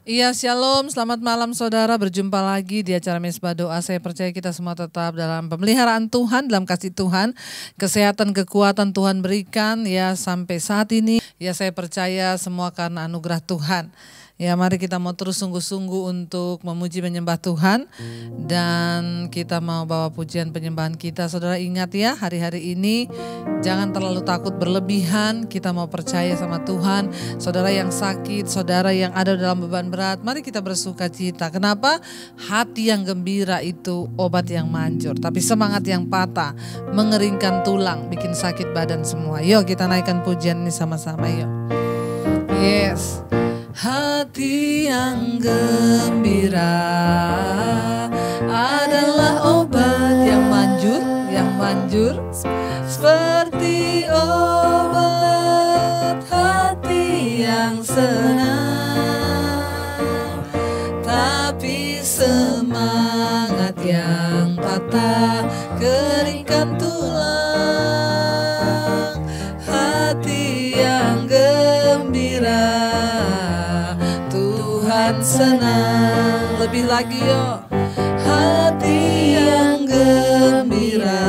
Iya, shalom, selamat malam saudara, berjumpa lagi di acara Mesbah Doa. Saya percaya kita semua tetap dalam pemeliharaan Tuhan, dalam kasih Tuhan. Kesehatan, kekuatan Tuhan berikan ya sampai saat ini. Ya saya percaya semua karena anugerah Tuhan. Ya mari kita mau terus sungguh-sungguh untuk memuji menyembah Tuhan. Dan kita mau bawa pujian penyembahan kita. Saudara ingat ya, hari-hari ini jangan terlalu takut berlebihan. Kita mau percaya sama Tuhan. Saudara yang sakit, saudara yang ada dalam beban berat, mari kita bersuka cita. Kenapa? Hati yang gembira itu obat yang manjur. Tapi semangat yang patah mengeringkan tulang, bikin sakit badan semua. Yuk kita naikkan pujian ini sama-sama yuk. Yes. Hati yang gembira adalah obat yang manjur seperti obat. Hati yang senang, tapi semangat yang patah keringkan tulang. Hati yang gembira Tuhan senang. Lebih lagi yuk. Hati yang gembira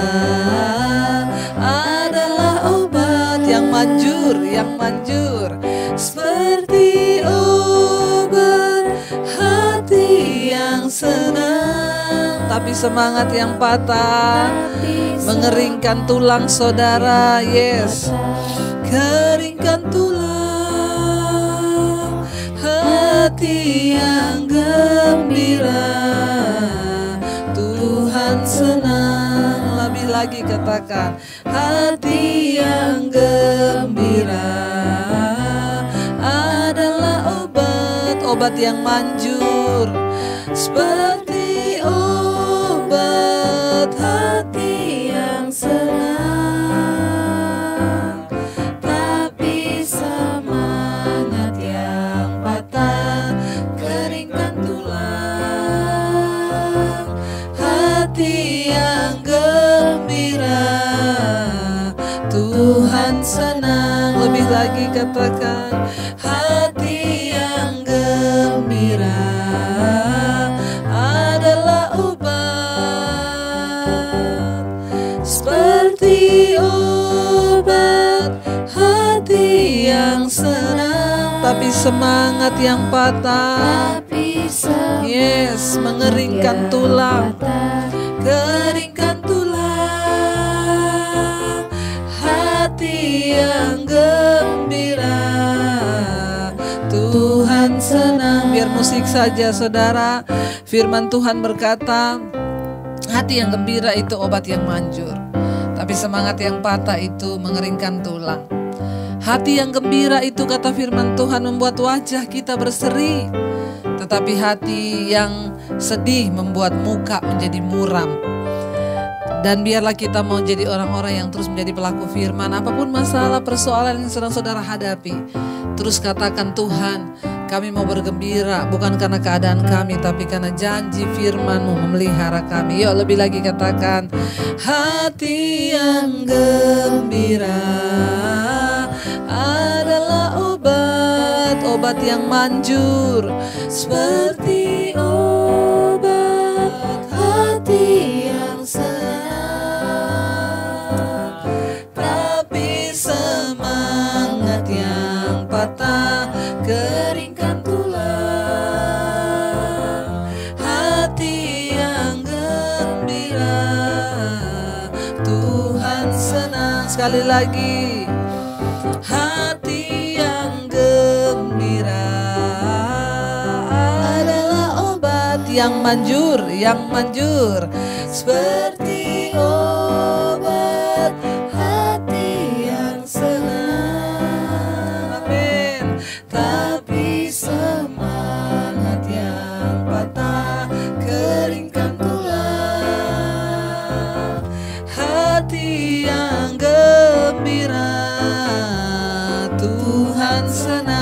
adalah obat yang manjur seperti obat. Hati yang senang, tapi semangat yang patah mengeringkan tulang saudara. Yes, keringkan tulang. Hati yang gembira Tuhan senang. Lebih lagi katakan, hati yang gembira adalah obat yang manjur seperti obat. Hati yang senang, tapi semangat yang patah keringkan tulang. Hati yang gembira Tuhan senang. Lebih lagi katakan, hati yang gembira adalah obat seperti obat. Hati yang senang, tapi semangat yang patah. Yes, mengeringkan tulang, keringkan tulang. Hati yang gembira Tuhan senang. Biar musik saja saudara. Firman Tuhan berkata, hati yang gembira itu obat yang manjur, tapi semangat yang patah itu mengeringkan tulang. Hati yang gembira itu, kata firman Tuhan, membuat wajah kita berseri. Tetapi hati yang sedih membuat muka menjadi muram. Dan biarlah kita mau jadi orang-orang yang terus menjadi pelaku firman. Apapun masalah, persoalan yang sedang saudara hadapi, terus katakan, Tuhan, kami mau bergembira, bukan karena keadaan kami, tapi karena janji firman-Mu memelihara kami. Yuk lebih lagi katakan, hati yang gembira adalah obat yang manjur seperti obat. Hati yang senang, tapi semangat yang patah keringkan tulang. Hati yang gembira Tuhan senang. Sekali lagi, hati yang gembira adalah obat yang manjur seperti obat. Hati yang senang, amin, tapi semangat yang patah keringkan tulang. Hati yang gembira Tuhan senang.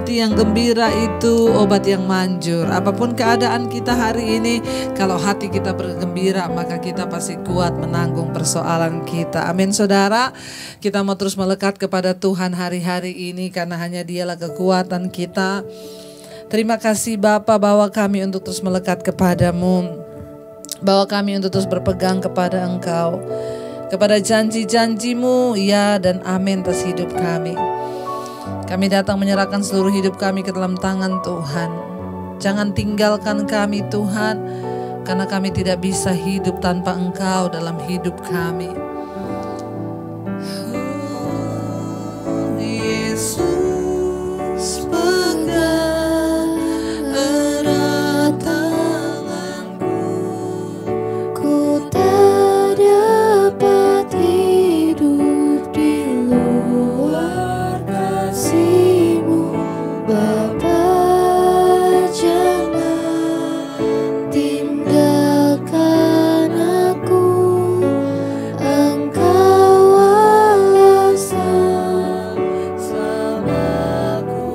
hati yang gembira itu obat yang manjur. Apapun keadaan kita hari ini, kalau hati kita bergembira, maka kita pasti kuat menanggung persoalan kita. Amin saudara. Kita mau terus melekat kepada Tuhan hari-hari ini karena hanya Dialah kekuatan kita. Terima kasih Bapa, bawa kami untuk terus melekat kepadamu. Bawa kami untuk terus berpegang kepada Engkau, kepada janji-janji-Mu, ya dan amin atas hidup kami. Kami datang menyerahkan seluruh hidup kami ke dalam tangan Tuhan. Jangan tinggalkan kami Tuhan, karena kami tidak bisa hidup tanpa Engkau dalam hidup kami. Yesus, pegang erat tanganku, ku tak dapat hidup di luar kasih-Mu, Bapa. Jangan tinggalkan aku, Engkau alasan selamaku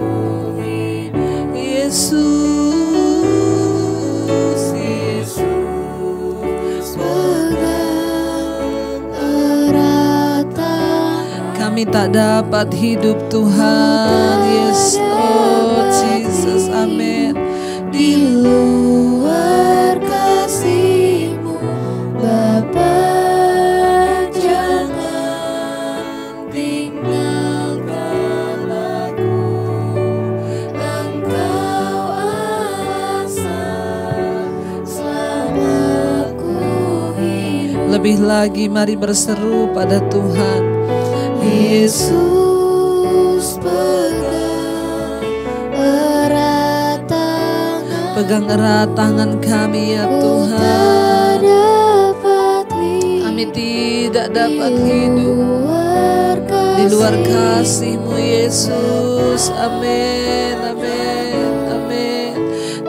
hidup. Yesus, Pegang erat tangan, kami tak dapat hidup Tuhan. Yes Lord Jesus, amin. di luar kasih-Mu, Bapa. Jangan tinggalkan aku, Engkau alasan selamaku hidup. Lebih lagi mari berseru pada Tuhan. Yesus, pegang erat tangan, Pegang erat tangan kami ya Tuhan. dapat hidup Kami tidak dapat hidup di luar kasih-Mu Yesus. Amin, amin, amin.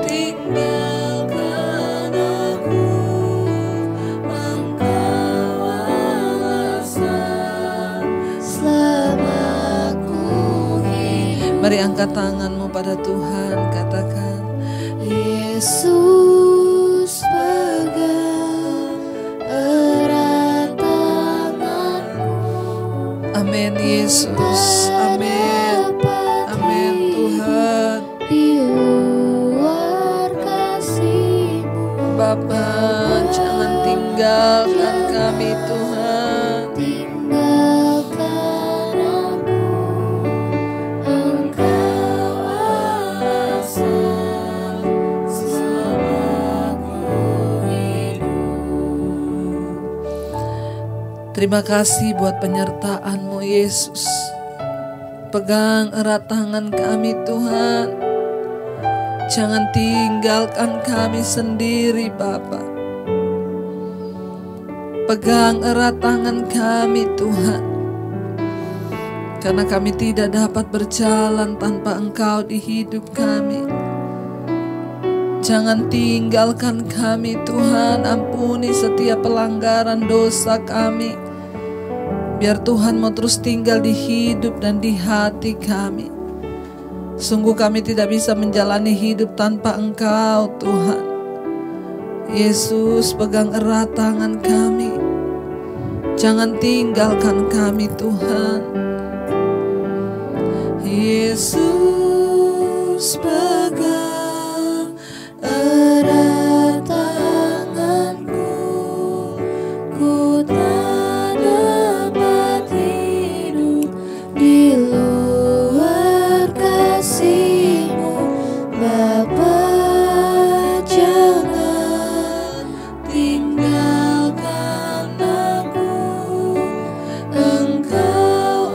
Tinggalkan aku, Engkau alasan selamaku hidup. mari angkat tanganmu pada Tuhan, katakan, Yesus, pegang erat tanganku, amin Yesus, amin, amin Tuhan. di luar kasih-Mu, Bapa, jangan tinggalkan kami Tuhan. tinggalkan aku, Engkau alasan selamaku hidup. Terima kasih buat penyertaan-Mu Yesus. Pegang erat tangan kami Tuhan. Jangan tinggalkan kami sendiri Bapa. Pegang erat tangan kami Tuhan. Karena kami tidak dapat berjalan tanpa Engkau di hidup kami. Jangan tinggalkan kami Tuhan. Ampuni setiap pelanggaran dosa kami. Biar Tuhan mau terus tinggal di hidup dan di hati kami. Sungguh kami tidak bisa menjalani hidup tanpa Engkau Tuhan. Yesus, pegang erat tangan kami. Jangan tinggalkan kami Tuhan. Yesus, pegang Erat tanganku, ku tak dapat hidup di luar kasih-Mu, Bapa. Jangan tinggalkan aku, Engkau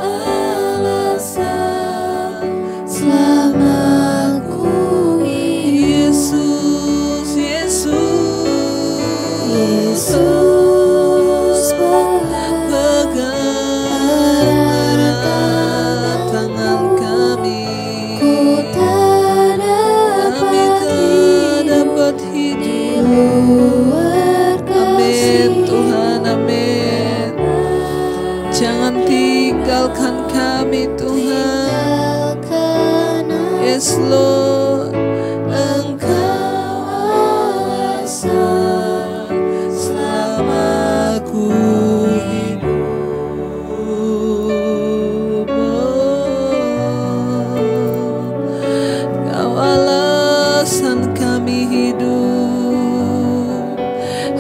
alasan selamaku hidup. Yesus, Yesus, Yesus, pegang erat tangan kami. ku tak Kami tak dapat di hidup. luar Amin kasih. Tuhan, amin. Jangan tinggalkan kami Tuhan. Tinggalkan aku, Yes Lord, Engkau alasan selamaku hidup. Kau alasan kami hidup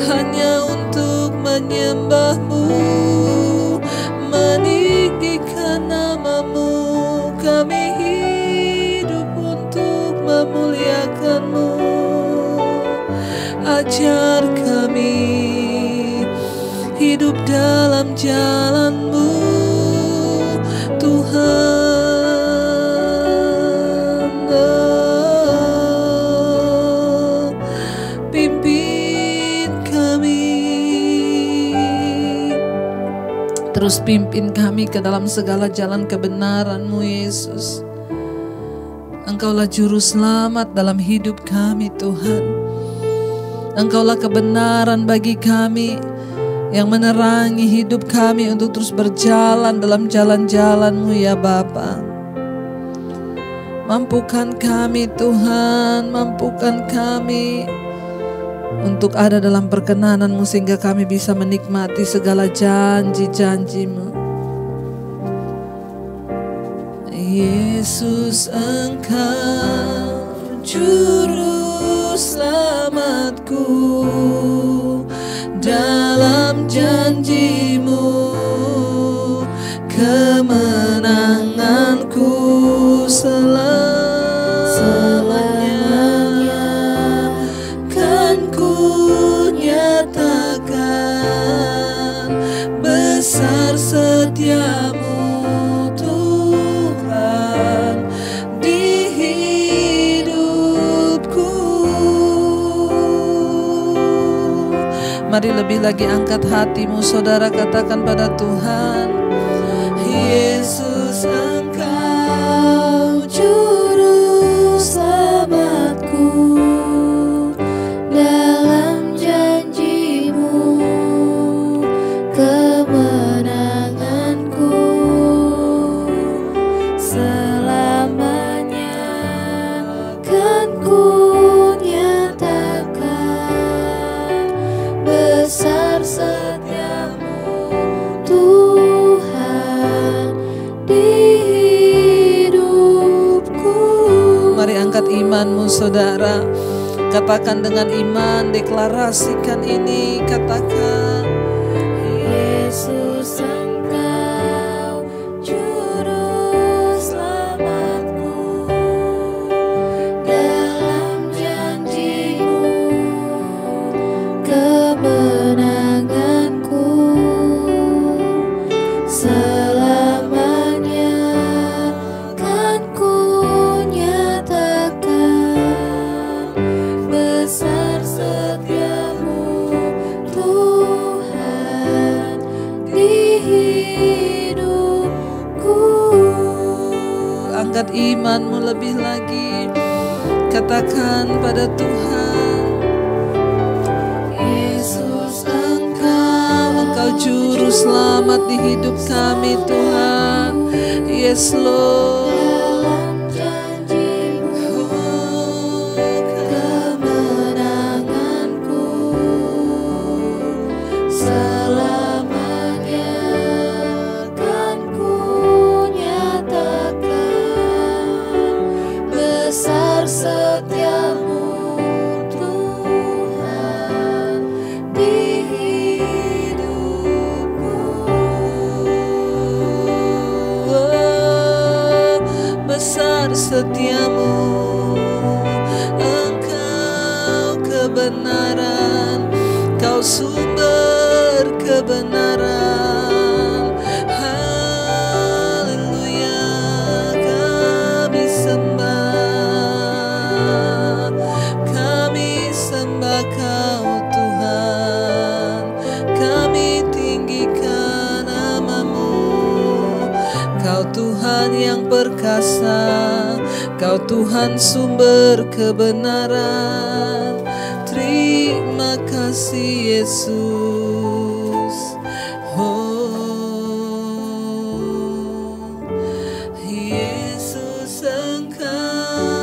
hanya untuk menyembah-Mu, meninggikan nama-Mu. Kami hidup untuk memuliakan-Mu. Ajar kami hidup dalam jalan-Mu, Tuhan. Pimpin kami, terus pimpin kami ke dalam segala jalan kebenaran-Mu, Yesus. Engkaulah juru selamat dalam hidup kami, Tuhan. Engkaulah kebenaran bagi kami yang menerangi hidup kami untuk terus berjalan dalam jalan-jalan-Mu, ya Bapa. Mampukan kami, Tuhan, mampukan kami untuk ada dalam perkenanan-Mu sehingga kami bisa menikmati segala janji-janji-Mu. Yesus, Engkau juru selamatku, dalam janji-Mu kemenanganku selamanya kan ku nyatakan besar setia-Mu, Tuhan, di hidupku. Mari lebih lagi angkat hatimu, saudara, katakan pada Tuhan, Yesus, Engkau juru selamatku, dalam janji-Mu kemenanganku selamanya kan ku nyatakan besar setia-Mu, Tuhan, di hidupku. mari angkat imanmu, saudara. Katakan dengan iman, deklarasikan ini, katakan, Yesus, Engkau juru selamatku, dalam janji-Mu kemenanganku selamanya kan ku nyatakan besar setia-Mu, Tuhan, di hidupku. angkat imanmu lebih lagi. Katakan pada Tuhan, Yesus, Engkau juru selamat di hidup kami, Tuhan. Yes Lord. dalam janji-Mu kemenanganku selamanya kan ku nyatakan besar setia-Mu, Tuhan, di hidupku. Besar setia-Mu, Engkau kebenaran, Kau sumber kebenaran. Haleluya, kami sembah Kau, Tuhan. Kami tinggikan nama-Mu. Kau Tuhan yang perkasa, Kau Tuhan sumber kebenaran. Terima kasih Yesus. Oh, Yesus, Engkau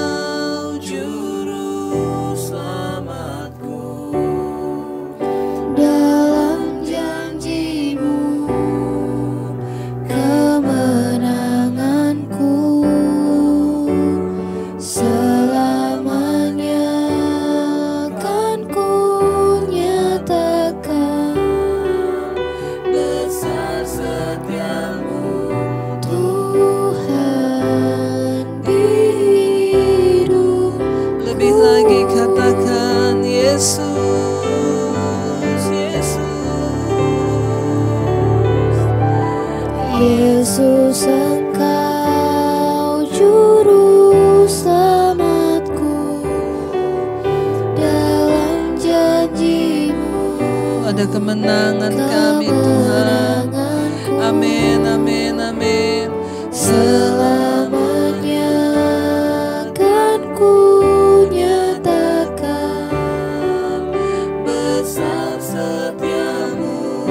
kemenangan kami Tuhan. Amin, amin, amin. Selamanya kan ku nyatakan Besar setiamu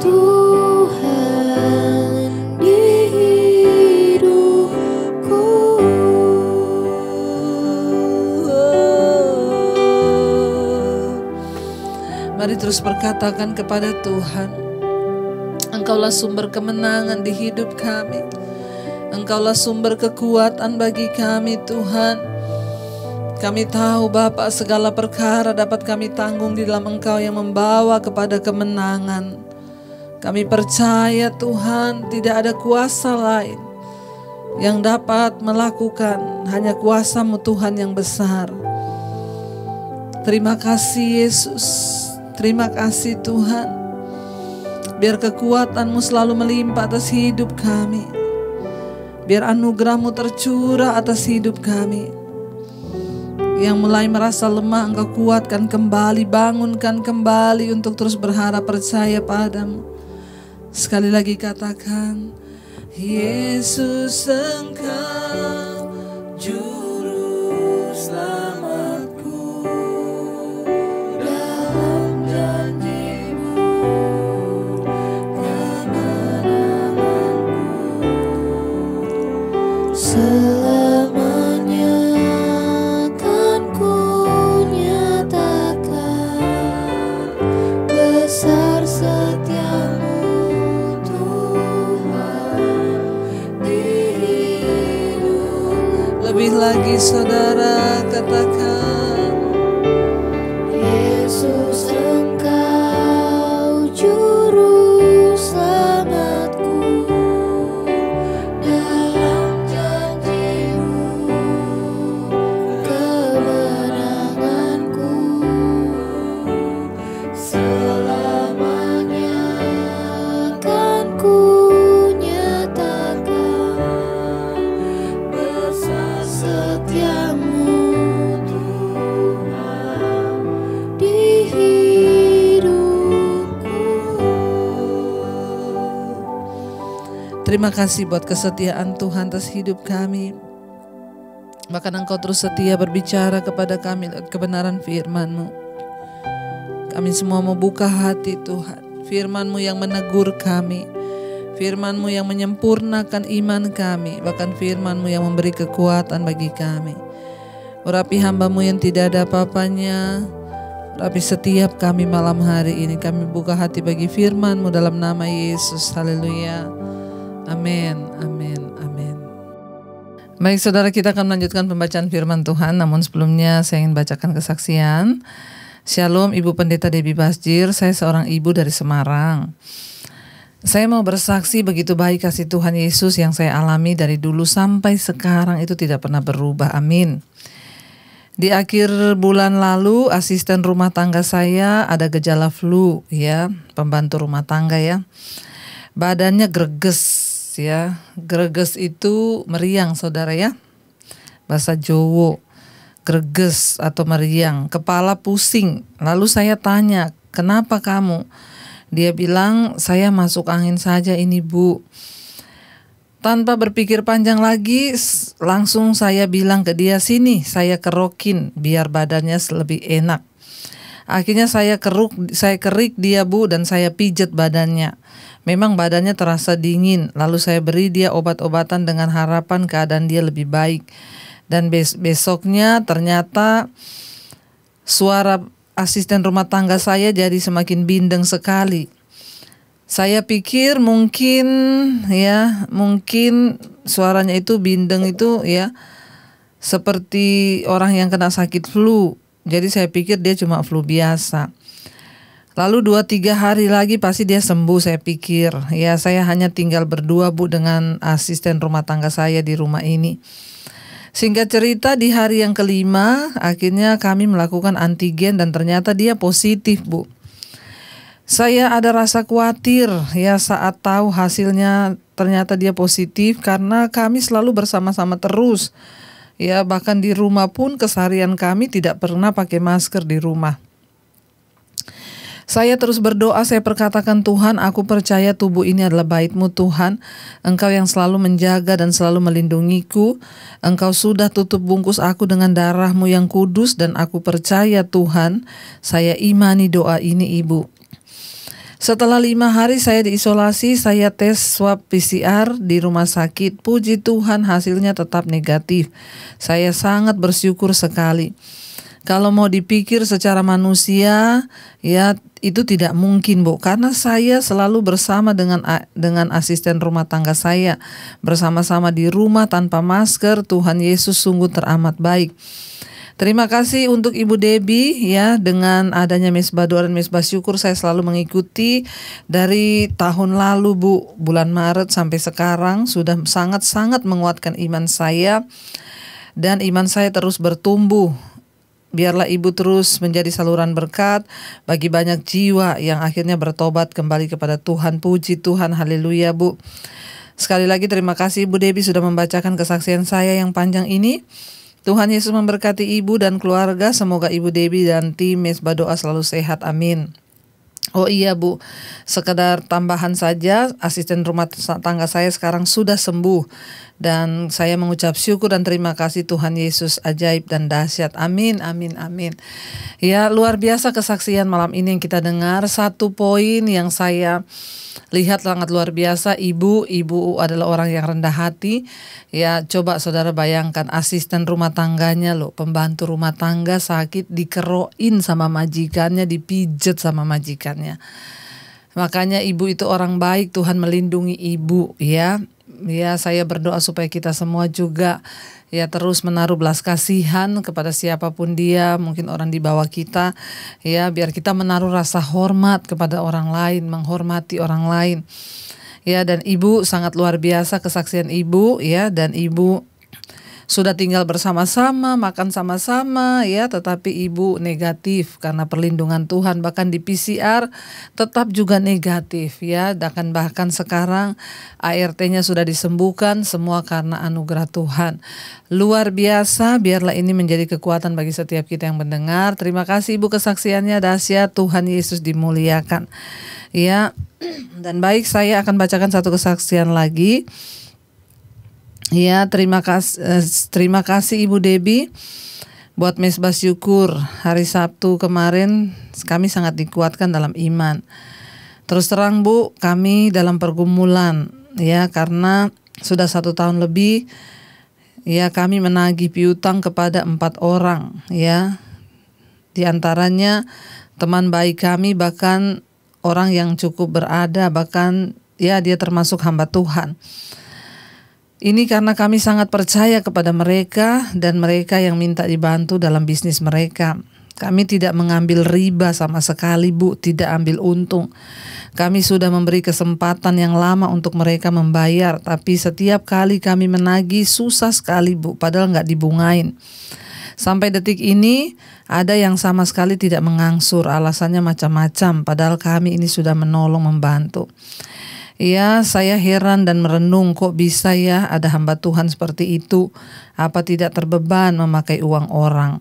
Tuhan di hidupku. Mari terus berkatakan kepada Tuhan, Engkaulah sumber kemenangan di hidup kami. Engkaulah sumber kekuatan bagi kami Tuhan. Kami tahu Bapa, segala perkara dapat kami tanggung di dalam Engkau yang membawa kepada kemenangan. Kami percaya Tuhan, tidak ada kuasa lain yang dapat melakukan, hanya kuasa-Mu Tuhan yang besar. Terima kasih Yesus, terima kasih Tuhan. Biar kekuatan-Mu selalu melimpah atas hidup kami. Biar anugerah-Mu tercurah atas hidup kami. Yang mulai merasa lemah Engkau kuatkan kembali, bangunkan kembali untuk terus berharap percaya padamu. Sekali lagi katakan, Yesus Engkau juru selamatku. Dalam janji-Mu Selamanya kan ku nyatakan besar setiamu Tuhan di hidup. Lebih lagi saudara katakan, Yesus Engkau juru selamatku. Dalam janji-Mu kemenanganku. Selamanya kan ku nyatakan besar setiamu Tuhan di hidupku. terima kasih buat kesetiaan Tuhan atas hidup kami. Bahkan Engkau terus setia berbicara kepada kami lewat kebenaran firman-Mu. Kami semua mau buka hati Tuhan. Firman-Mu yang menegur kami, firman-Mu yang menyempurnakan iman kami, bahkan firman-Mu yang memberi kekuatan bagi kami. Urapi hamba-Mu yang tidak ada apa-apanya, urapi setiap kami malam hari ini. Kami buka hati bagi firman-Mu dalam nama Yesus. Haleluya. Amin, amin, amin. Baik saudara, kita akan melanjutkan pembacaan firman Tuhan. Namun sebelumnya saya ingin bacakan kesaksian. Shalom Ibu Pendeta Debbie Basjir, saya seorang ibu dari Semarang. Saya mau bersaksi begitu baik kasih Tuhan Yesus yang saya alami dari dulu sampai sekarang itu tidak pernah berubah. Amin. Di akhir bulan lalu asisten rumah tangga saya ada gejala flu ya, pembantu rumah tangga ya. Badannya greges ya. Greges itu meriang saudara ya. Bahasa Jawa. Greges atau meriang, kepala pusing. Lalu saya tanya, "Kenapa kamu?" Dia bilang, "Saya masuk angin saja ini, Bu." Tanpa berpikir panjang lagi, langsung saya bilang ke dia, "Sini, saya kerokin biar badannya lebih enak." Akhirnya saya kerik dia, Bu, dan saya pijet badannya. Memang badannya terasa dingin. Lalu saya beri dia obat-obatan dengan harapan keadaan dia lebih baik. Dan besoknya ternyata suara asisten rumah tangga saya jadi semakin bindeng sekali. Saya pikir mungkin suaranya itu bindeng itu ya seperti orang yang kena sakit flu. Jadi saya pikir dia cuma flu biasa. Lalu 2-3 hari lagi pasti dia sembuh saya pikir. Ya saya hanya tinggal berdua, Bu, dengan asisten rumah tangga saya di rumah ini. Singkat cerita di hari yang kelima akhirnya kami melakukan antigen dan ternyata dia positif, Bu. Saya ada rasa khawatir ya saat tahu hasilnya ternyata dia positif karena kami selalu bersama-sama terus. Ya bahkan di rumah pun keseharian kami tidak pernah pakai masker di rumah. Saya terus berdoa, saya perkatakan, Tuhan, aku percaya tubuh ini adalah bait-Mu Tuhan. Engkau yang selalu menjaga dan selalu melindungiku. Engkau sudah tutup bungkus aku dengan darah-Mu yang kudus, dan aku percaya Tuhan, saya imani doa ini Ibu. Setelah 5 hari saya diisolasi, saya tes swab PCR di rumah sakit. Puji Tuhan, hasilnya tetap negatif. Saya sangat bersyukur sekali. Kalau mau dipikir secara manusia, ya itu tidak mungkin, Bu, karena saya selalu bersama dengan asisten rumah tangga saya, bersama-sama di rumah tanpa masker. Tuhan Yesus sungguh teramat baik. Terima kasih untuk Ibu Debbie, ya, dengan adanya Mesbah Doa dan Mesbah Syukur saya selalu mengikuti dari tahun lalu, Bu, bulan Maret sampai sekarang sudah sangat-sangat menguatkan iman saya, dan iman saya terus bertumbuh. Biarlah Ibu terus menjadi saluran berkat bagi banyak jiwa yang akhirnya bertobat kembali kepada Tuhan. Puji Tuhan, haleluya, Bu. Sekali lagi terima kasih Ibu Debbie sudah membacakan kesaksian saya yang panjang ini. Tuhan Yesus memberkati Ibu dan keluarga. Semoga Ibu Debbie dan tim Mesbah Doa selalu sehat, amin. Oh iya, Bu, sekedar tambahan saja, asisten rumah tangga saya sekarang sudah sembuh. Dan saya mengucap syukur dan terima kasih, Tuhan Yesus ajaib dan dahsyat. Amin, amin, amin. Ya, luar biasa kesaksian malam ini yang kita dengar. Satu poin yang saya lihat sangat luar biasa, Ibu adalah orang yang rendah hati. Ya, coba saudara bayangkan, asisten rumah tangganya loh, pembantu rumah tangga sakit, dikeroin sama majikannya, dipijet sama majikannya. Makanya Ibu itu orang baik, Tuhan melindungi Ibu, ya. Ya, saya berdoa supaya kita semua juga ya terus menaruh belas kasihan kepada siapapun dia, mungkin orang di bawah kita, ya, biar kita menaruh rasa hormat kepada orang lain, menghormati orang lain. Ya, dan Ibu sangat luar biasa kesaksian Ibu, ya, dan Ibu sudah tinggal bersama-sama, makan sama-sama, ya, tetapi Ibu negatif karena perlindungan Tuhan. Bahkan di PCR tetap juga negatif, ya. Dan bahkan sekarang ART-nya sudah disembuhkan, semua karena anugerah Tuhan. Luar biasa, biarlah ini menjadi kekuatan bagi setiap kita yang mendengar. Terima kasih Ibu kesaksiannya dahsyat, Tuhan Yesus dimuliakan. Ya, dan baik, saya akan bacakan satu kesaksian lagi. Ya, terima kasih Ibu Debbie buat Mesbah Syukur. Hari Sabtu kemarin kami sangat dikuatkan dalam iman. Terus terang, Bu, kami dalam pergumulan, ya, karena sudah 1 tahun lebih, ya, kami menagih piutang kepada 4 orang, ya. Di antaranya teman baik kami, bahkan orang yang cukup berada, bahkan ya dia termasuk hamba Tuhan. Ini karena kami sangat percaya kepada mereka dan mereka yang minta dibantu dalam bisnis mereka. Kami tidak mengambil riba sama sekali, Bu, tidak ambil untung. Kami sudah memberi kesempatan yang lama untuk mereka membayar, tapi setiap kali kami menagih susah sekali, Bu, padahal nggak dibungain. Sampai detik ini ada yang sama sekali tidak mengangsur, alasannya macam-macam, padahal kami ini sudah menolong, membantu. Ya, saya heran dan merenung, kok bisa ya ada hamba Tuhan seperti itu, apa tidak terbeban memakai uang orang.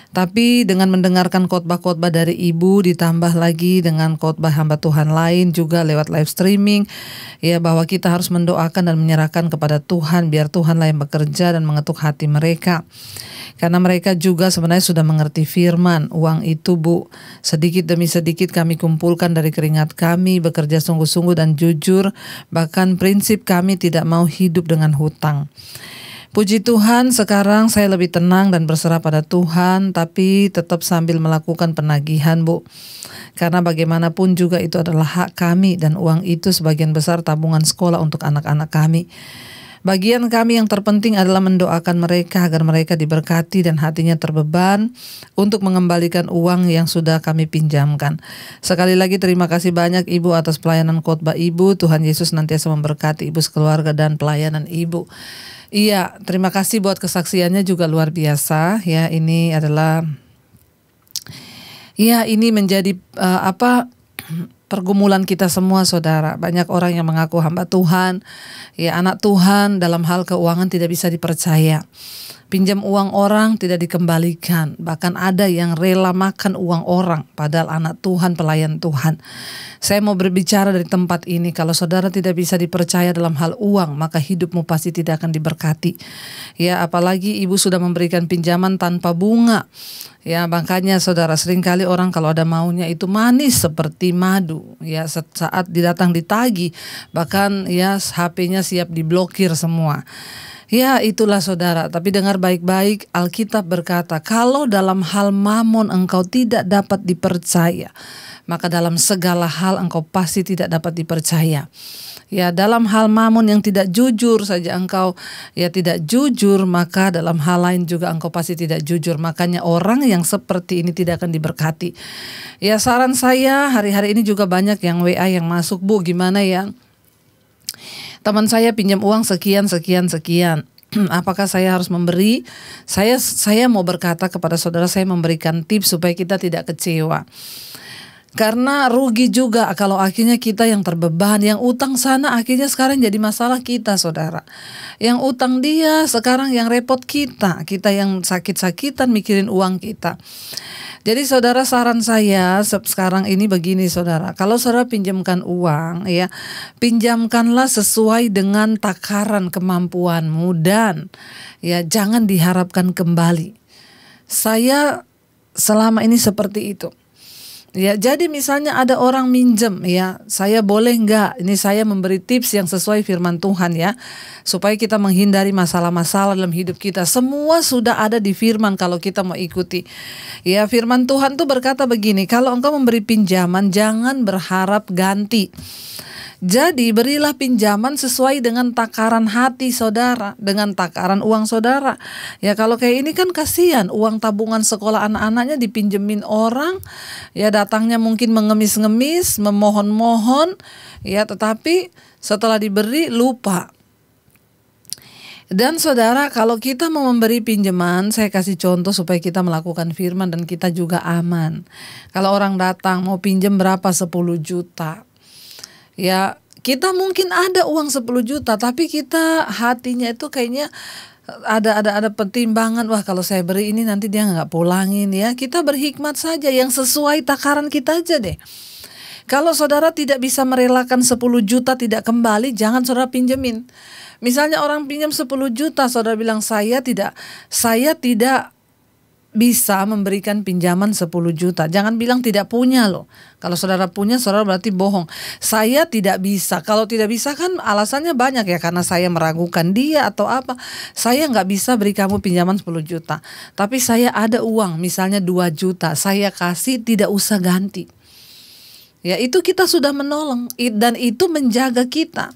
Tapi dengan mendengarkan khotbah-khotbah dari Ibu, ditambah lagi dengan khotbah hamba Tuhan lain juga lewat live streaming, ya, bahwa kita harus mendoakan dan menyerahkan kepada Tuhan, biar Tuhanlah yang bekerja dan mengetuk hati mereka. Karena mereka juga sebenarnya sudah mengerti firman. Uang itu, Bu, sedikit demi sedikit kami kumpulkan dari keringat kami, bekerja sungguh-sungguh dan jujur. Bahkan prinsip kami tidak mau hidup dengan hutang. Puji Tuhan, sekarang saya lebih tenang dan berserah pada Tuhan, tapi tetap sambil melakukan penagihan, Bu. Karena bagaimanapun juga itu adalah hak kami, dan uang itu sebagian besar tabungan sekolah untuk anak-anak kami. Bagian kami yang terpenting adalah mendoakan mereka agar mereka diberkati dan hatinya terbeban untuk mengembalikan uang yang sudah kami pinjamkan. Sekali lagi terima kasih banyak Ibu atas pelayanan khotbah Ibu. Tuhan Yesus nantiasa memberkati Ibu sekeluarga dan pelayanan Ibu. Iya, terima kasih buat kesaksiannya juga luar biasa. Ya, ini adalah, ya, ini menjadi pergumulan kita semua, saudara. Banyak orang yang mengaku hamba Tuhan, ya, anak Tuhan, dalam hal keuangan tidak bisa dipercaya. Pinjam uang orang tidak dikembalikan. Bahkan ada yang rela makan uang orang padahal anak Tuhan, pelayan Tuhan. Saya mau berbicara dari tempat ini, kalau saudara tidak bisa dipercaya dalam hal uang, maka hidupmu pasti tidak akan diberkati. Ya, apalagi ibu sudah memberikan pinjaman tanpa bunga. Ya, makanya saudara, seringkali orang kalau ada maunya itu manis seperti madu. Ya, saat didatang ditagih, bahkan ya HP-nya siap diblokir semua. Ya, itulah saudara, tapi dengar baik-baik, Alkitab berkata, kalau dalam hal mamon engkau tidak dapat dipercaya, maka dalam segala hal engkau pasti tidak dapat dipercaya. Ya, dalam hal mamon yang tidak jujur saja engkau ya tidak jujur, maka dalam hal lain juga engkau pasti tidak jujur. Makanya orang yang seperti ini tidak akan diberkati. Ya, saran saya, hari-hari ini juga banyak yang WA yang masuk, Bu, gimana ya? Teman saya pinjam uang sekian. Apakah saya harus memberi? Saya mau berkata kepada saudara, saya memberikan tips supaya kita tidak kecewa. Karena rugi juga kalau akhirnya kita yang terbeban, yang utang sana akhirnya sekarang jadi masalah kita, saudara. Yang utang dia sekarang yang repot kita yang sakit-sakitan mikirin uang kita. Jadi saudara, saran saya sekarang ini begini saudara, kalau saudara pinjamkan uang ya, pinjamkanlah sesuai dengan takaran kemampuanmu dan ya jangan diharapkan kembali. Saya selama ini seperti itu. Ya, jadi misalnya ada orang minjem ya, saya boleh enggak? Ini saya memberi tips yang sesuai firman Tuhan ya, supaya kita menghindari masalah-masalah dalam hidup kita. Semua sudah ada di firman kalau kita mau ikuti. Ya, firman Tuhan tuh berkata begini, kalau engkau memberi pinjaman jangan berharap ganti. Jadi berilah pinjaman sesuai dengan takaran hati saudara, dengan takaran uang saudara. Ya, kalau kayak ini kan kasihan, uang tabungan sekolah anak-anaknya dipinjemin orang, ya datangnya mungkin mengemis-ngemis, memohon-mohon, ya tetapi setelah diberi lupa. Dan saudara, kalau kita mau memberi pinjaman, saya kasih contoh supaya kita melakukan firman dan kita juga aman. Kalau orang datang mau pinjam berapa, 10 juta. Ya, kita mungkin ada uang 10 juta, tapi kita hatinya itu kayaknya ada pertimbangan, wah kalau saya beri ini nanti dia nggak pulangin ya. Kita berhikmat saja, yang sesuai takaran kita aja deh. Kalau saudara tidak bisa merelakan 10 juta tidak kembali, jangan saudara pinjemin. Misalnya orang pinjam 10 juta, saudara bilang saya tidak bisa memberikan pinjaman 10 juta. Jangan bilang tidak punya loh. Kalau saudara punya, saudara berarti bohong. Saya tidak bisa. Kalau tidak bisa kan alasannya banyak ya, karena saya meragukan dia atau apa. Saya nggak bisa beri kamu pinjaman 10 juta. Tapi saya ada uang, misalnya 2 juta. Saya kasih, tidak usah ganti. Ya, itu kita sudah menolong dan itu menjaga kita.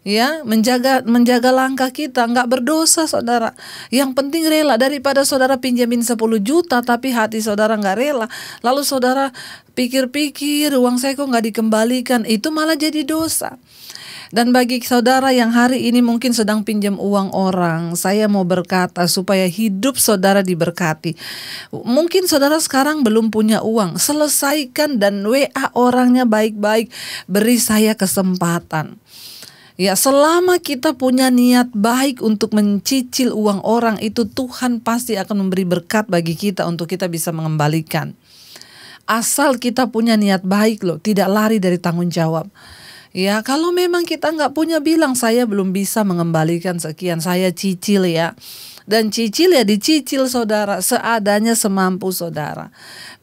Ya, menjaga langkah kita, nggak berdosa saudara. Yang penting rela, daripada saudara pinjamin 10 juta tapi hati saudara nggak rela, lalu saudara pikir-pikir uang saya kok nggak dikembalikan, itu malah jadi dosa. Dan bagi saudara yang hari ini mungkin sedang pinjam uang orang, saya mau berkata supaya hidup saudara diberkati. Mungkin saudara sekarang belum punya uang, selesaikan dan WA orangnya baik-baik, beri saya kesempatan. Ya, selama kita punya niat baik untuk mencicil uang orang, itu Tuhan pasti akan memberi berkat bagi kita untuk kita bisa mengembalikan. Asal kita punya niat baik loh, tidak lari dari tanggung jawab. Ya, kalau memang kita nggak punya, bilang saya belum bisa mengembalikan sekian, saya cicil ya. Dan cicil ya dicicil saudara, seadanya semampu saudara.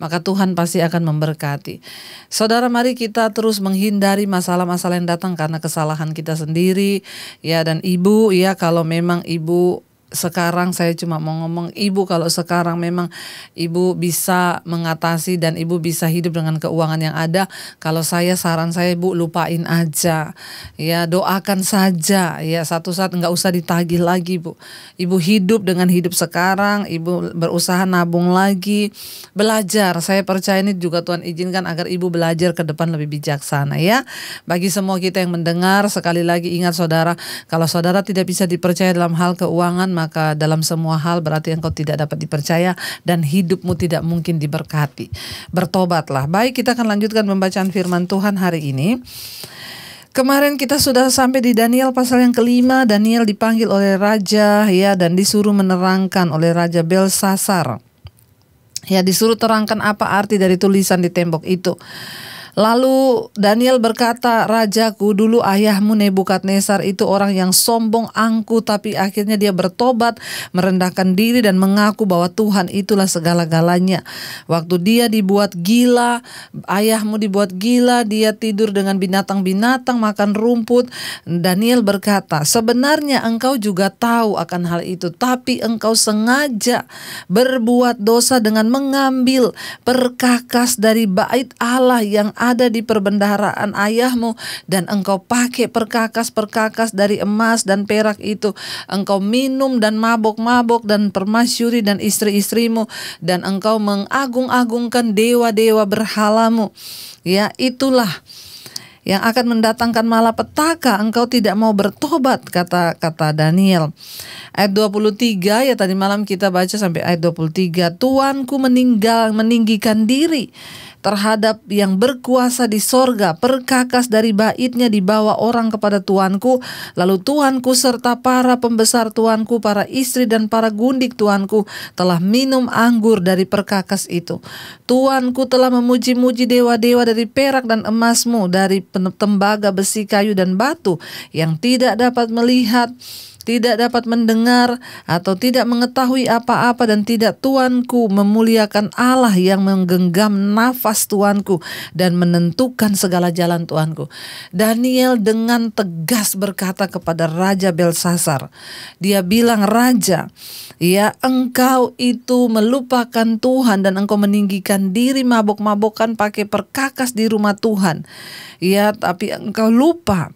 Maka Tuhan pasti akan memberkati. Saudara, mari kita terus menghindari masalah-masalah yang datang karena kesalahan kita sendiri. Ya, dan ibu ya, kalau memang ibu sekarang, saya cuma mau ngomong, ibu kalau sekarang memang ibu bisa mengatasi dan ibu bisa hidup dengan keuangan yang ada, kalau saran saya bu, lupain aja ya, doakan saja ya, satu saat nggak usah ditagih lagi bu. Ibu hidup dengan hidup sekarang, ibu berusaha nabung lagi, belajar. Saya percaya ini juga Tuhan izinkan agar ibu belajar ke depan lebih bijaksana ya. Bagi semua kita yang mendengar, sekali lagi ingat saudara, kalau saudara tidak bisa dipercaya dalam hal keuangan, maka dalam semua hal berarti engkau tidak dapat dipercaya dan hidupmu tidak mungkin diberkati. Bertobatlah. Baik, kita akan lanjutkan pembacaan firman Tuhan hari ini. Kemarin kita sudah sampai di Daniel pasal yang kelima. Daniel dipanggil oleh raja ya, dan disuruh menerangkan oleh Raja Belsasar. Ya, disuruh terangkan apa arti dari tulisan di tembok itu. Lalu Daniel berkata, "Rajaku, dulu ayahmu Nebukadnezar itu orang yang sombong, angkuh, tapi akhirnya dia bertobat, merendahkan diri dan mengaku bahwa Tuhan itulah segala-galanya. Waktu dia dibuat gila, ayahmu dibuat gila, dia tidur dengan binatang-binatang, makan rumput." Daniel berkata, "Sebenarnya engkau juga tahu akan hal itu, tapi engkau sengaja berbuat dosa dengan mengambil perkakas dari bait Allah yang ada di perbendaharaan ayahmu, dan engkau pakai perkakas-perkakas dari emas dan perak itu. Engkau minum dan mabok-mabok dan permasyuri dan istri-istrimu, dan engkau mengagung-agungkan dewa-dewa berhalamu. Ya, itulah yang akan mendatangkan malapetaka. Engkau tidak mau bertobat," kata Daniel. Ayat 23 ya, tadi malam kita baca sampai ayat 23. "Tuanku meninggikan diri terhadap yang berkuasa di sorga. Perkakas dari baitnya dibawa orang kepada tuanku. Lalu tuanku serta para pembesar tuanku, para istri dan para gundik tuanku telah minum anggur dari perkakas itu. Tuanku telah memuji-muji dewa-dewa dari perak dan emasmu, dari tembaga, besi, kayu dan batu, yang tidak dapat melihat, tidak dapat mendengar, atau tidak mengetahui apa-apa, dan tidak tuanku memuliakan Allah yang menggenggam nafas tuanku dan menentukan segala jalan tuanku." Daniel dengan tegas berkata kepada Raja Belsasar. Dia bilang, "Raja, ya, engkau itu melupakan Tuhan dan engkau meninggikan diri, mabok-mabokan pakai perkakas di rumah Tuhan. Ya, tapi engkau lupa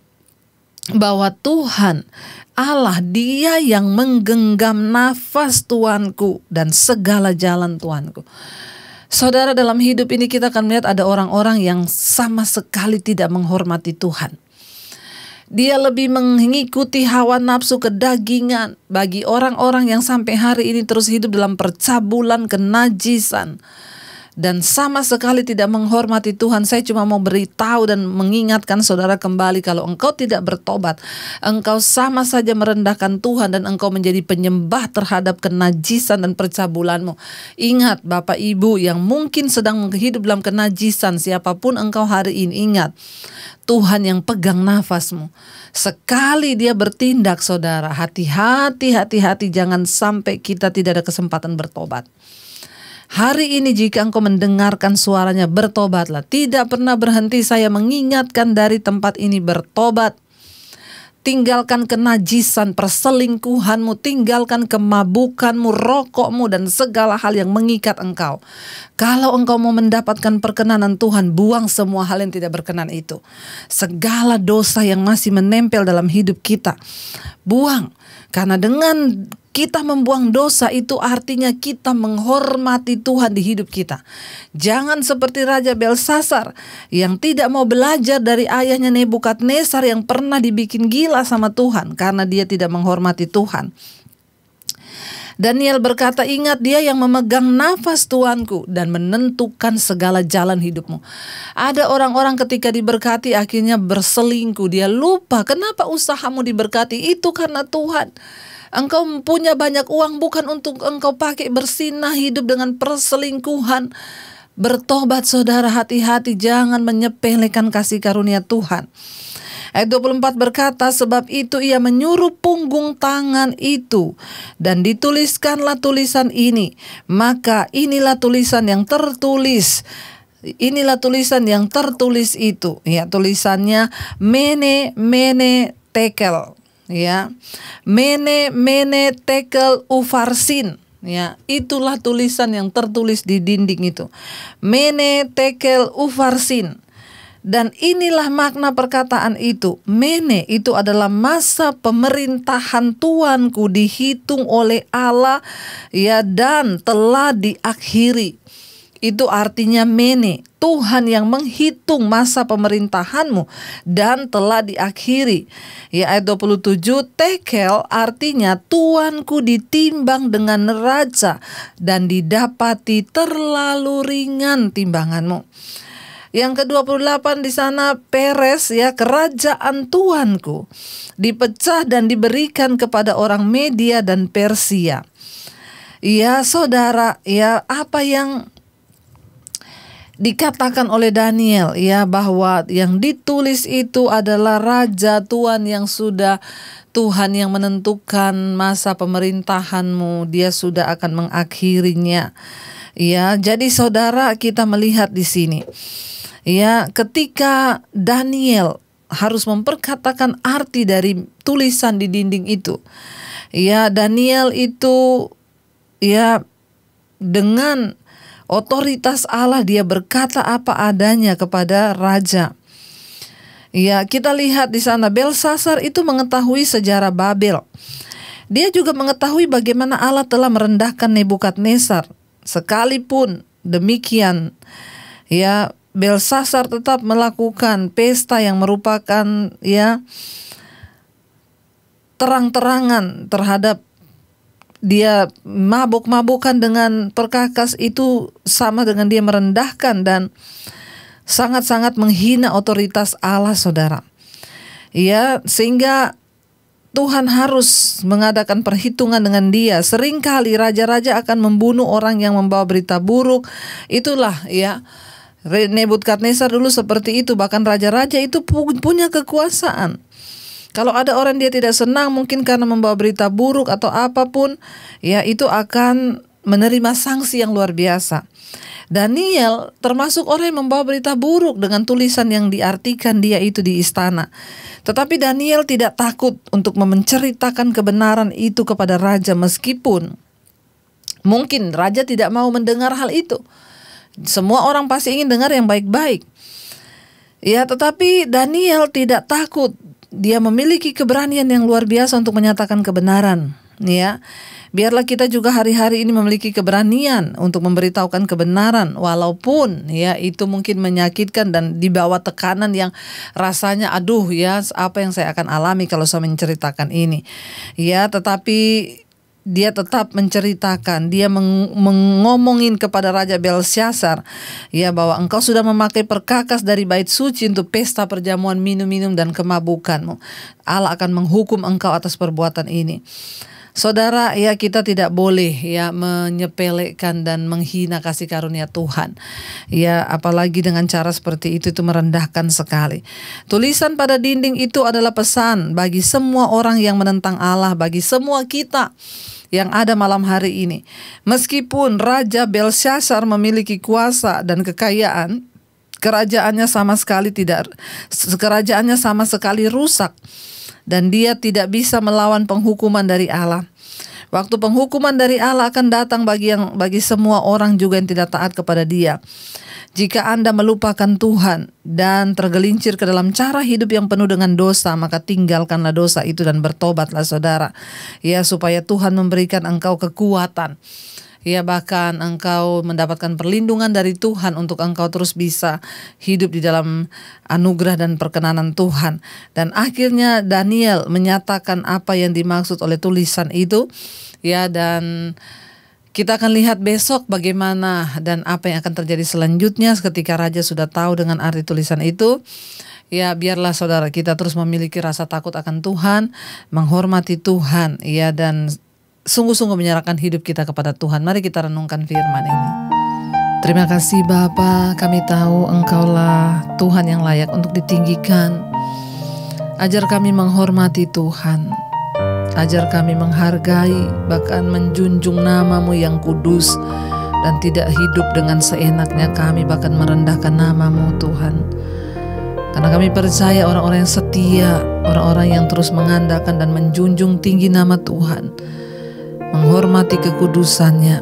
bahwa Tuhan Allah, dia yang menggenggam nafas tuanku dan segala jalan tuanku." Saudara, dalam hidup ini kita akan melihat ada orang-orang yang sama sekali tidak menghormati Tuhan. Dia lebih mengikuti hawa nafsu kedagingan. Bagi orang-orang yang sampai hari ini terus hidup dalam percabulan, kenajisan, dan sama sekali tidak menghormati Tuhan, saya cuma mau beritahu dan mengingatkan saudara kembali, kalau engkau tidak bertobat, engkau sama saja merendahkan Tuhan dan engkau menjadi penyembah terhadap kenajisan dan percabulanmu. Ingat Bapak Ibu yang mungkin sedang hidup dalam kenajisan, siapapun engkau hari ini, ingat Tuhan yang pegang nafasmu. Sekali dia bertindak, saudara, hati-hati, jangan sampai kita tidak ada kesempatan bertobat. Hari ini jika engkau mendengarkan suaranya, bertobatlah. Tidak pernah berhenti saya mengingatkan dari tempat ini, bertobat. Tinggalkan kenajisan, perselingkuhanmu, tinggalkan kemabukanmu, rokokmu, dan segala hal yang mengikat engkau. Kalau engkau mau mendapatkan perkenanan Tuhan, buang semua hal yang tidak berkenan itu. Segala dosa yang masih menempel dalam hidup kita, buang. Karena dengan kita membuang dosa itu artinya kita menghormati Tuhan di hidup kita. Jangan seperti Raja Belsasar yang tidak mau belajar dari ayahnya Nebukadnezar yang pernah dibikin gila sama Tuhan karena dia tidak menghormati Tuhan. Daniel berkata, "Ingat, dia yang memegang nafas tuanku dan menentukan segala jalan hidupmu." Ada orang-orang ketika diberkati akhirnya berselingkuh. Dia lupa kenapa usahamu diberkati, itu karena Tuhan. Engkau punya banyak uang bukan untuk engkau pakai bersinah hidup dengan perselingkuhan. Bertobat saudara, hati-hati, jangan menyepelekan kasih karunia Tuhan. Ayat 24 berkata, "Sebab itu ia menyuruh punggung tangan itu, dan dituliskanlah tulisan ini. Maka inilah tulisan yang tertulis." Inilah tulisan yang tertulis itu. Ya, tulisannya Mene Mene Tekel. Ya, Mene Mene Tekel Ufarsin. Ya, itulah tulisan yang tertulis di dinding itu. Mene Tekel Ufarsin. Dan inilah makna perkataan itu. Mene itu adalah masa pemerintahan tuanku dihitung oleh Allah, ya, dan telah diakhiri. Itu artinya Mene, Tuhan yang menghitung masa pemerintahanmu dan telah diakhiri. Ya, ayat 27, Tekel artinya tuanku ditimbang dengan neraca dan didapati terlalu ringan timbanganmu. Yang ke-28 di sana Peres, ya, kerajaan Tuanku dipecah dan diberikan kepada orang Media dan Persia. Ya saudara, ya apa yang dikatakan oleh Daniel, ya, bahwa yang ditulis itu adalah raja Tuhan yang sudah Tuhan yang menentukan masa pemerintahanmu, dia sudah akan mengakhirinya. Ya, jadi saudara, kita melihat di sini, ya, ketika Daniel harus memperkatakan arti dari tulisan di dinding itu, ya, Daniel itu, ya, dengan otoritas Allah dia berkata apa adanya kepada raja. Ya, kita lihat di sana Belsasar itu mengetahui sejarah Babel. Dia juga mengetahui bagaimana Allah telah merendahkan Nebukadnezar. Sekalipun demikian, ya, Belsasar tetap melakukan pesta yang merupakan, ya, terang-terangan terhadap dia mabuk-mabukan dengan perkakas, itu sama dengan dia merendahkan dan sangat-sangat menghina otoritas Allah, saudara. Ya, sehingga Tuhan harus mengadakan perhitungan dengan dia. Seringkali raja-raja akan membunuh orang yang membawa berita buruk. Itulah, ya, Nebukadnezar dulu seperti itu. Bahkan raja-raja itu punya kekuasaan. Kalau ada orang dia tidak senang mungkin karena membawa berita buruk atau apapun, ya, itu akan menerima sanksi yang luar biasa. Daniel termasuk orang yang membawa berita buruk dengan tulisan yang diartikan dia itu di istana. Tetapi Daniel tidak takut untuk menceritakan kebenaran itu kepada raja, meskipun mungkin raja tidak mau mendengar hal itu. Semua orang pasti ingin dengar yang baik-baik. Ya, tetapi Daniel tidak takut. Dia memiliki keberanian yang luar biasa untuk menyatakan kebenaran, ya. Biarlah kita juga hari-hari ini memiliki keberanian untuk memberitahukan kebenaran, walaupun, ya, itu mungkin menyakitkan dan di bawah tekanan yang rasanya aduh, ya, apa yang saya akan alami kalau saya menceritakan ini. Ya, tetapi dia tetap menceritakan, dia mengomongin kepada Raja Belsasar, ya, bahwa engkau sudah memakai perkakas dari bait suci untuk pesta perjamuan, minum-minum dan kemabukanmu. Allah akan menghukum engkau atas perbuatan ini. Saudara, ya, kita tidak boleh, ya, menyepelekan dan menghina kasih karunia Tuhan. Ya, apalagi dengan cara seperti itu merendahkan sekali. Tulisan pada dinding itu adalah pesan bagi semua orang yang menentang Allah, bagi semua kita yang ada malam hari ini. Meskipun Raja Belsasar memiliki kuasa dan kekayaan, kerajaannya sama sekali rusak, dan dia tidak bisa melawan penghukuman dari Allah. Waktu penghukuman dari Allah akan datang bagi semua orang juga yang tidak taat kepada Dia. Jika Anda melupakan Tuhan dan tergelincir ke dalam cara hidup yang penuh dengan dosa, maka tinggalkanlah dosa itu dan bertobatlah, saudara. Ya, supaya Tuhan memberikan engkau kekuatan. Ya, bahkan engkau mendapatkan perlindungan dari Tuhan untuk engkau terus bisa hidup di dalam anugerah dan perkenanan Tuhan. Dan akhirnya Daniel menyatakan apa yang dimaksud oleh tulisan itu. Ya, dan kita akan lihat besok bagaimana dan apa yang akan terjadi selanjutnya ketika raja sudah tahu dengan arti tulisan itu. Ya, biarlah saudara kita terus memiliki rasa takut akan Tuhan, menghormati Tuhan, ya, dan sungguh-sungguh menyerahkan hidup kita kepada Tuhan. Mari kita renungkan firman ini. Terima kasih Bapa, kami tahu Engkaulah Tuhan yang layak untuk ditinggikan. Ajar kami menghormati Tuhan. Ajar kami menghargai, bahkan menjunjung nama-Mu yang kudus, dan tidak hidup dengan seenaknya kami, bahkan merendahkan nama-Mu Tuhan. Karena kami percaya orang-orang yang setia, orang-orang yang terus mengandalkan dan menjunjung tinggi nama Tuhan, menghormati kekudusannya,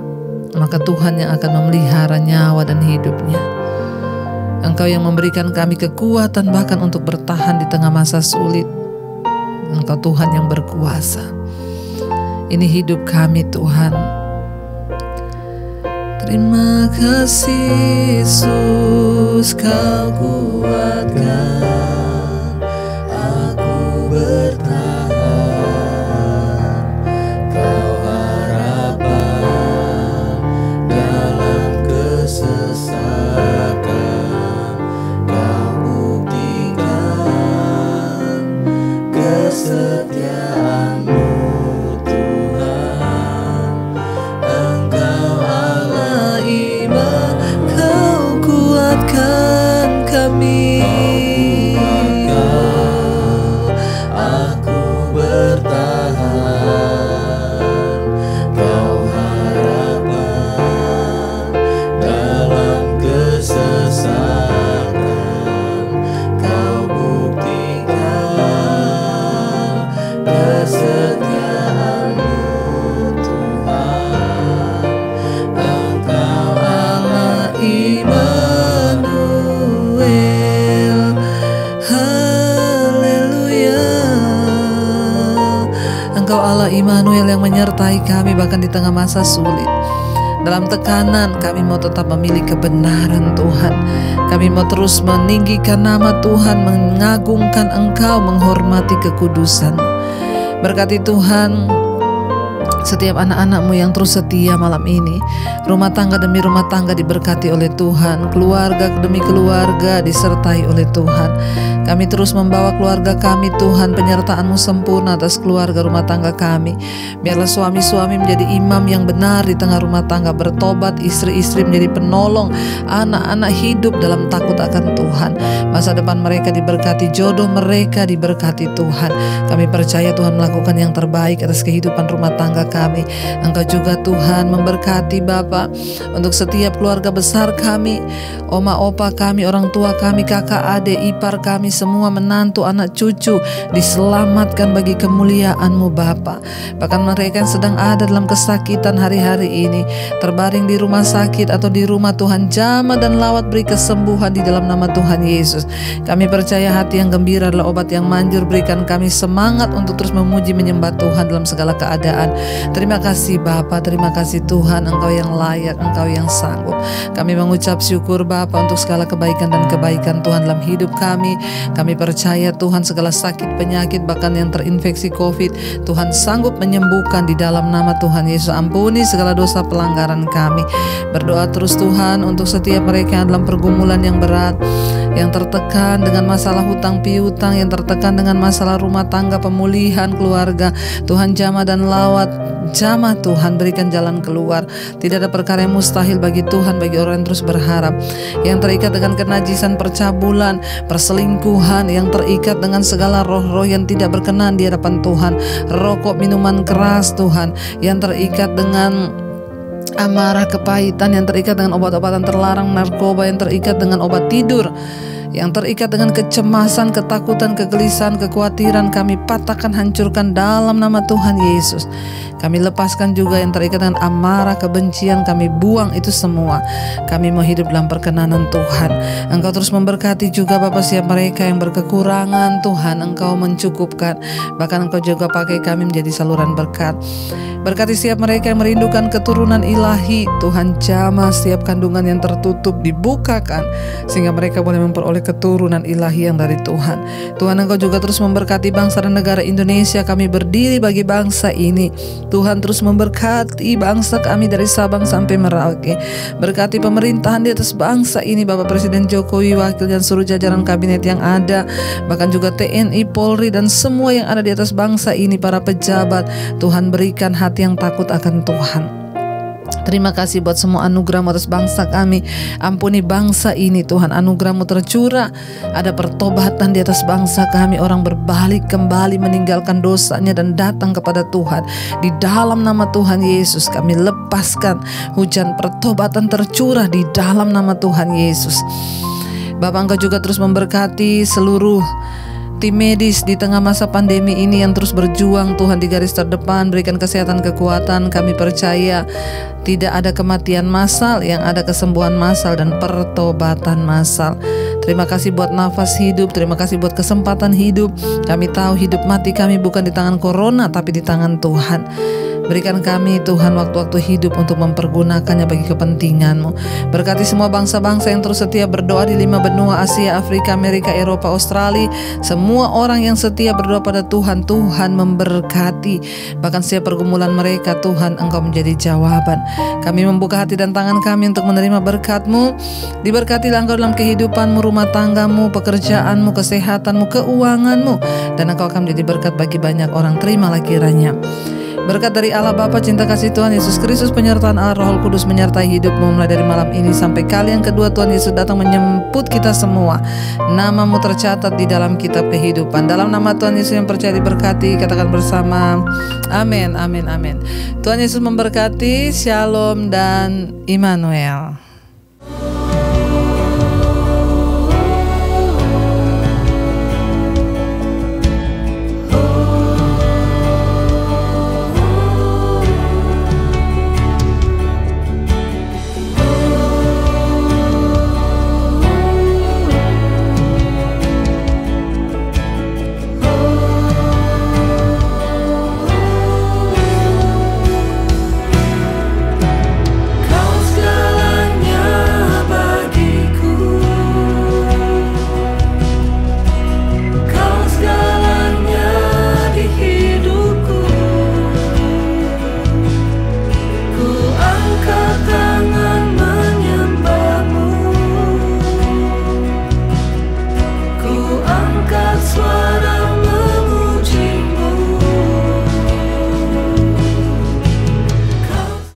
maka Tuhan yang akan memelihara nyawa dan hidupnya. Engkau yang memberikan kami kekuatan bahkan untuk bertahan di tengah masa sulit. Engkau Tuhan yang berkuasa. Ini hidup kami Tuhan. Terima kasih Yesus, Kau kuatkan aku bertahan. Kau harapan dalam kesesakan. Immanuel yang menyertai kami bahkan di tengah masa sulit. Dalam tekanan kami mau tetap memilih kebenaran Tuhan. Kami mau terus meninggikan nama Tuhan, mengagungkan Engkau, menghormati kekudusan. Berkati Tuhan setiap anak-anak-Mu yang terus setia malam ini. Rumah tangga demi rumah tangga diberkati oleh Tuhan. Keluarga demi keluarga disertai oleh Tuhan. Kami terus membawa keluarga kami Tuhan, penyertaan-Mu sempurna atas keluarga rumah tangga kami. Biarlah suami-suami menjadi imam yang benar di tengah rumah tangga, bertobat, istri-istri menjadi penolong, anak-anak hidup dalam takut akan Tuhan. Masa depan mereka diberkati, jodoh mereka diberkati Tuhan. Kami percaya Tuhan melakukan yang terbaik atas kehidupan rumah tangga kami. Engkau juga Tuhan memberkati Bapa untuk setiap keluarga besar kami, oma opa kami, orang tua kami, kakak adik, ipar kami, semua menantu, anak cucu diselamatkan bagi kemuliaan-Mu Bapa. Bahkan mereka yang sedang ada dalam kesakitan hari-hari ini, terbaring di rumah sakit atau di rumah, Tuhan jamah dan lawat, beri kesembuhan di dalam nama Tuhan Yesus. Kami percaya hati yang gembira adalah obat yang manjur. Berikan kami semangat untuk terus memuji menyembah Tuhan dalam segala keadaan. Terima kasih Bapa, terima kasih Tuhan, Engkau yang layak, Engkau yang sanggup. Kami mengucap syukur Bapa untuk segala kebaikan dan kebaikan Tuhan dalam hidup kami. Kami percaya Tuhan segala sakit, penyakit, bahkan yang terinfeksi COVID, Tuhan sanggup menyembuhkan di dalam nama Tuhan Yesus. Ampuni segala dosa pelanggaran kami. Berdoa terus Tuhan untuk setiap mereka yang dalam pergumulan yang berat, yang tertekan dengan masalah hutang piutang, yang tertekan dengan masalah rumah tangga, pemulihan keluarga. Tuhan jamah dan lawat, jamah Tuhan, berikan jalan keluar. Tidak ada perkara yang mustahil bagi Tuhan, bagi orang yang terus berharap. Yang terikat dengan kenajisan, percabulan, perselingkuhan, yang terikat dengan segala roh-roh yang tidak berkenan di hadapan Tuhan, rokok, minuman keras Tuhan, yang terikat dengan amarah, kepahitan, yang terikat dengan obat-obatan terlarang, narkoba, yang terikat dengan obat tidur, yang terikat dengan kecemasan, ketakutan, kegelisahan, kekhawatiran, kami patahkan, hancurkan dalam nama Tuhan Yesus. Kami lepaskan juga yang terikat dengan amarah, kebencian, kami buang itu semua. Kami mau hidup dalam perkenanan Tuhan. Engkau terus memberkati juga Bapa siap mereka yang berkekurangan Tuhan, Engkau mencukupkan. Bahkan Engkau juga pakai kami menjadi saluran berkat. Berkati siap mereka yang merindukan keturunan ilahi, Tuhan jamah setiap kandungan yang tertutup dibukakan, sehingga mereka boleh memperoleh keturunan ilahi yang dari Tuhan. Tuhan Engkau juga terus memberkati bangsa dan negara Indonesia. Kami berdiri bagi bangsa ini. Tuhan terus memberkati bangsa kami dari Sabang sampai Merauke. Berkati pemerintahan di atas bangsa ini, Bapak Presiden Jokowi, wakil dan seluruh jajaran kabinet yang ada, bahkan juga TNI, Polri, dan semua yang ada di atas bangsa ini, para pejabat. Tuhan berikan hati yang takut akan Tuhan. Terima kasih buat semua anugerah-Mu atas bangsa kami. Ampuni bangsa ini Tuhan, anugerah-Mu tercurah. Ada pertobatan di atas bangsa kami, orang berbalik kembali meninggalkan dosanya dan datang kepada Tuhan. Di dalam nama Tuhan Yesus kami lepaskan hujan pertobatan tercurah di dalam nama Tuhan Yesus. Bapak Engkau juga terus memberkati seluruh tim medis di tengah masa pandemi ini yang terus berjuang Tuhan di garis terdepan. Berikan kesehatan, kekuatan. Kami percaya tidak ada kematian massal, yang ada kesembuhan massal dan pertobatan massal. Terima kasih buat nafas hidup, terima kasih buat kesempatan hidup. Kami tahu hidup mati kami bukan di tangan corona, tapi di tangan Tuhan. Berikan kami Tuhan waktu-waktu hidup untuk mempergunakannya bagi kepentingan-Mu. Berkati semua bangsa-bangsa yang terus setia berdoa di 5 benua, Asia, Afrika, Amerika, Eropa, Australia. Semua orang yang setia berdoa pada Tuhan, Tuhan memberkati. Bahkan setiap pergumulan mereka, Tuhan Engkau menjadi jawaban. Kami membuka hati dan tangan kami untuk menerima berkat-Mu. Diberkatilah Engkau dalam kehidupan-Mu, rumah tangga-Mu, pekerjaan-Mu, kesehatan-Mu, keuangan-Mu. Dan Engkau akan menjadi berkat bagi banyak orang. Terimalah kiranya. Berkat dari Allah Bapa, cinta kasih Tuhan Yesus Kristus, penyertaan Allah Roh Kudus menyertai hidupmu mulai dari malam ini sampai kali yang kedua Tuhan Yesus datang menjemput kita semua. Nama-Mu tercatat di dalam kitab kehidupan. Dalam nama Tuhan Yesus yang percaya diberkati, katakan bersama, amin, amin, amin. Tuhan Yesus memberkati, shalom dan Immanuel.